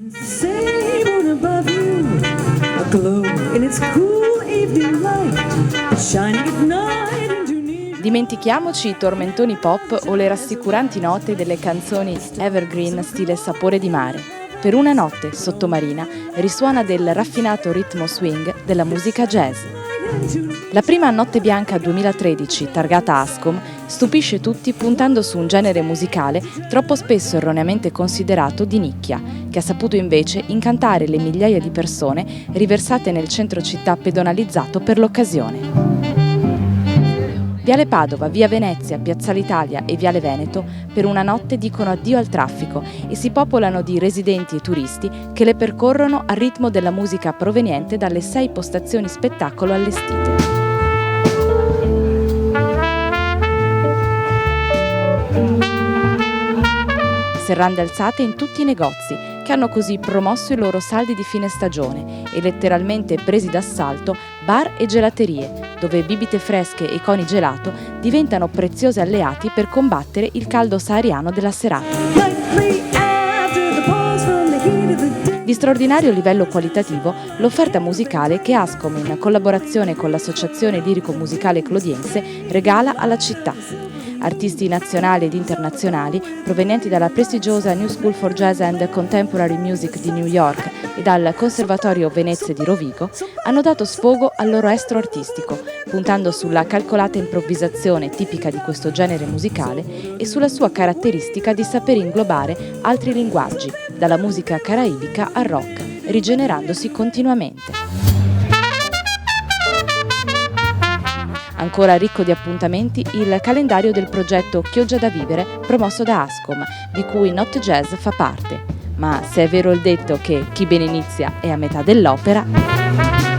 Sable above you, aglow in its cool evening light, shining at night into near. Dimentichiamoci i tormentoni pop o le rassicuranti note delle canzoni evergreen stile Sapore di mare. Per una notte sottomarina risuona del raffinato ritmo swing della musica jazz. La prima Notte Bianca 2013, targata Ascom, stupisce tutti puntando su un genere musicale troppo spesso erroneamente considerato di nicchia, che ha saputo invece incantare le migliaia di persone riversate nel centro città pedonalizzato per l'occasione. Viale Padova, via Venezia, piazzale Italia e viale Veneto per una notte dicono addio al traffico e si popolano di residenti e turisti che le percorrono al ritmo della musica proveniente dalle 6 postazioni spettacolo allestite. Serrande alzate in tutti i negozi, che hanno così promosso i loro saldi di fine stagione e letteralmente presi d'assalto bar e gelaterie, dove bibite fresche e coni gelato diventano preziosi alleati per combattere il caldo sahariano della serata. Di straordinario livello qualitativo l'offerta musicale che Ascom, in collaborazione con l'Associazione Lirico-Musicale Clodiense, regala alla città. Artisti nazionali ed internazionali provenienti dalla prestigiosa New School for Jazz and Contemporary Music di New York e dal Conservatorio Venezia di Rovigo hanno dato sfogo al loro estro artistico, puntando sulla calcolata improvvisazione tipica di questo genere musicale e sulla sua caratteristica di saper inglobare altri linguaggi, dalla musica caraibica al rock, rigenerandosi continuamente. Ancora ricco di appuntamenti il calendario del progetto Chioggia da Vivere promosso da Ascom, di cui Not Jazz fa parte. Ma se è vero il detto che chi bene inizia è a metà dell'opera...